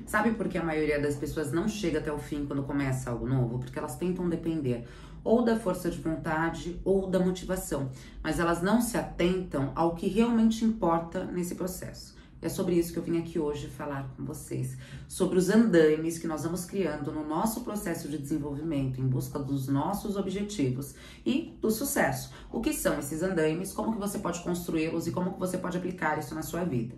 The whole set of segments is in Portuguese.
Sabe por que a maioria das pessoas não chega até o fim quando começa algo novo? Porque elas tentam depender ou da força de vontade ou da motivação, mas elas não se atentam ao que realmente importa nesse processo. É sobre isso que eu vim aqui hoje falar com vocês, sobre os andaimes que nós vamos criando no nosso processo de desenvolvimento em busca dos nossos objetivos e do sucesso. O que são esses andaimes, como que você pode construí-los e como que você pode aplicar isso na sua vida.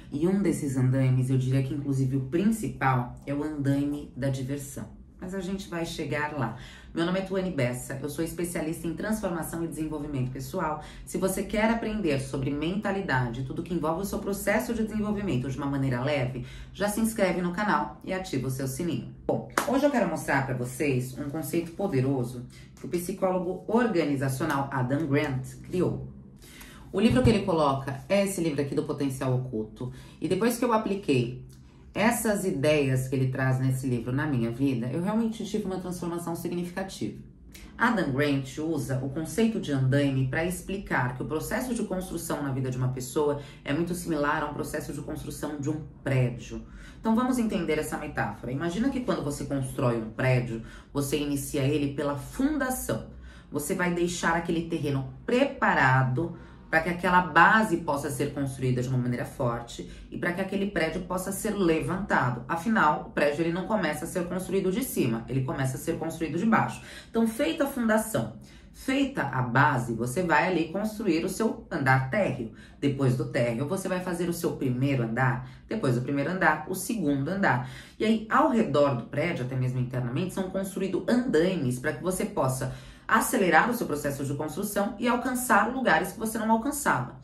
E um desses andaimes, eu diria que inclusive o principal, é o andaime da diversão. Mas a gente vai chegar lá. Meu nome é Tuane Bessa, eu sou especialista em transformação e desenvolvimento pessoal. Se você quer aprender sobre mentalidade, tudo que envolve o seu processo de desenvolvimento de uma maneira leve, já se inscreve no canal e ativa o seu sininho. Bom, hoje eu quero mostrar para vocês um conceito poderoso que o psicólogo organizacional Adam Grant criou. O livro que ele coloca é esse livro aqui do Potencial Oculto. E depois que eu apliquei essas ideias que ele traz nesse livro na minha vida, eu realmente tive uma transformação significativa. Adam Grant usa o conceito de andaime para explicar que o processo de construção na vida de uma pessoa é muito similar a um processo de construção de um prédio. Então vamos entender essa metáfora. Imagina que quando você constrói um prédio, você inicia ele pela fundação. Você vai deixar aquele terreno preparado para que aquela base possa ser construída de uma maneira forte e para que aquele prédio possa ser levantado. Afinal, o prédio ele não começa a ser construído de cima, ele começa a ser construído de baixo. Então, feita a fundação, feita a base, você vai ali construir o seu andar térreo. Depois do térreo, você vai fazer o seu primeiro andar. Depois do primeiro andar, o segundo andar. E aí, ao redor do prédio, até mesmo internamente, são construídos andaimes para que você possa acelerar o seu processo de construção e alcançar lugares que você não alcançava.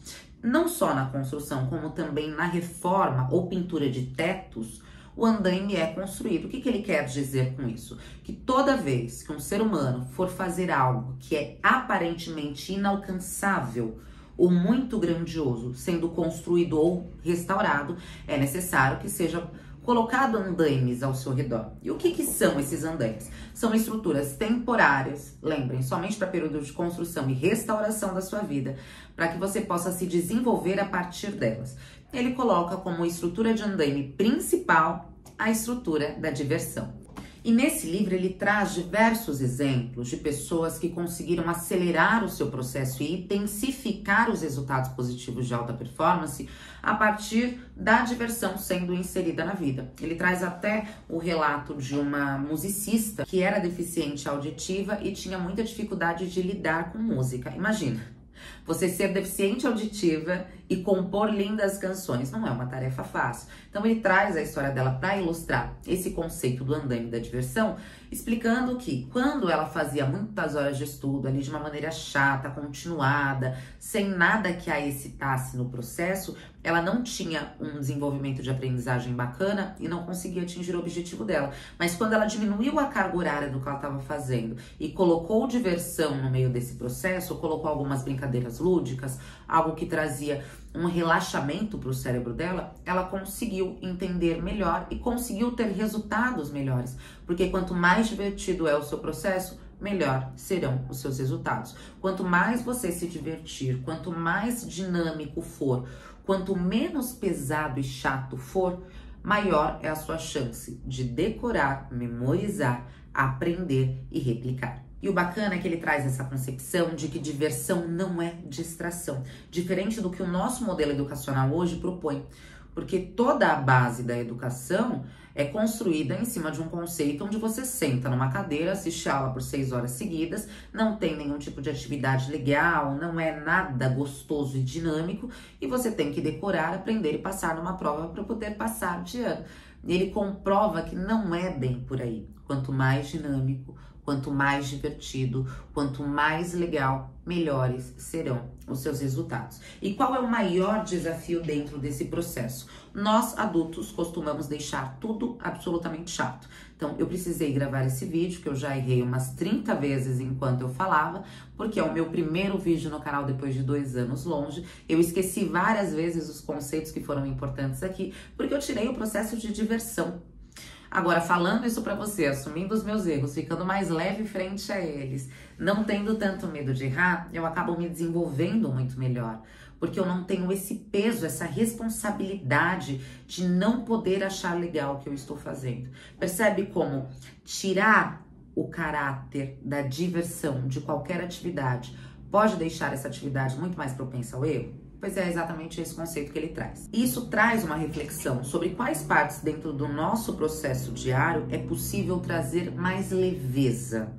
Não só na construção, como também na reforma ou pintura de tetos, o andaime é construído. O que ele quer dizer com isso? Que toda vez que um ser humano for fazer algo que é aparentemente inalcançável ou muito grandioso, sendo construído ou restaurado, é necessário que seja colocado andaimes ao seu redor. E o que são esses andaimes? São estruturas temporárias, lembrem, somente para período de construção e restauração da sua vida, para que você possa se desenvolver a partir delas. Ele coloca como estrutura de andaime principal a estrutura da diversão. E nesse livro ele traz diversos exemplos de pessoas que conseguiram acelerar o seu processo e intensificar os resultados positivos de alta performance a partir da diversão sendo inserida na vida. Ele traz até o relato de uma musicista que era deficiente auditiva e tinha muita dificuldade de lidar com música. Imagina, você ser deficiente auditiva e compor lindas canções não é uma tarefa fácil. Então ele traz a história dela para ilustrar esse conceito do andaime da diversão, explicando que quando ela fazia muitas horas de estudo ali de uma maneira chata, continuada, sem nada que a excitasse no processo, ela não tinha um desenvolvimento de aprendizagem bacana e não conseguia atingir o objetivo dela. Mas quando ela diminuiu a carga horária do que ela estava fazendo e colocou diversão no meio desse processo, colocou algumas brincadeiras lúdicas, algo que trazia um relaxamento para o cérebro dela, ela conseguiu entender melhor e conseguiu ter resultados melhores. Porque quanto mais divertido é o seu processo, melhor serão os seus resultados. Quanto mais você se divertir, quanto mais dinâmico for, quanto menos pesado e chato for, maior é a sua chance de decorar, memorizar, aprender e replicar. E o bacana é que ele traz essa concepção de que diversão não é distração, diferente do que o nosso modelo educacional hoje propõe, porque toda a base da educação é construída em cima de um conceito onde você senta numa cadeira, assiste aula por 6 horas seguidas, não tem nenhum tipo de atividade legal, não é nada gostoso e dinâmico, e você tem que decorar, aprender e passar numa prova para poder passar de ano. E ele comprova que não é bem por aí. Quanto mais dinâmico, quanto mais divertido, quanto mais legal, melhores serão os seus resultados. E qual é o maior desafio dentro desse processo? Nós, adultos, costumamos deixar tudo absolutamente chato. Então, eu precisei gravar esse vídeo, que eu já errei umas 30 vezes enquanto eu falava, porque é o meu primeiro vídeo no canal depois de 2 anos longe. Eu esqueci várias vezes os conceitos que foram importantes aqui, porque eu tirei o processo de diversão. Agora, falando isso pra você, assumindo os meus erros, ficando mais leve frente a eles, não tendo tanto medo de errar, eu acabo me desenvolvendo muito melhor. porque eu não tenho esse peso, essa responsabilidade de não poder achar legal o que eu estou fazendo. Percebe como tirar o caráter da diversão de qualquer atividade pode deixar essa atividade muito mais propensa ao erro? Pois é exatamente esse conceito que ele traz. Isso traz uma reflexão sobre quais partes dentro do nosso processo diário é possível trazer mais leveza.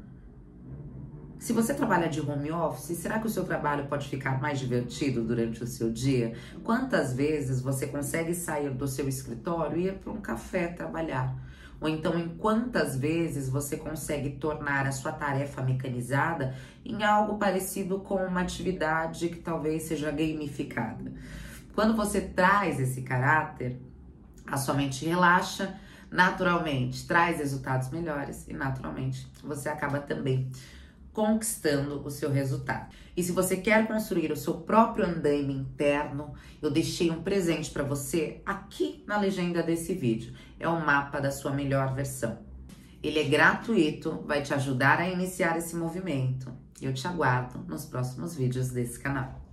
Se você trabalha de home office, será que o seu trabalho pode ficar mais divertido durante o seu dia? Quantas vezes você consegue sair do seu escritório e ir para um café trabalhar? Ou então, em quantas vezes você consegue tornar a sua tarefa mecanizada em algo parecido com uma atividade que talvez seja gamificada? Quando você traz esse caráter, a sua mente relaxa, naturalmente traz resultados melhores e naturalmente você acaba também conquistando o seu resultado. E se você quer construir o seu próprio andaime interno, eu deixei um presente para você aqui na legenda desse vídeo. É um mapa da sua melhor versão. Ele é gratuito, vai te ajudar a iniciar esse movimento. Eu te aguardo nos próximos vídeos desse canal.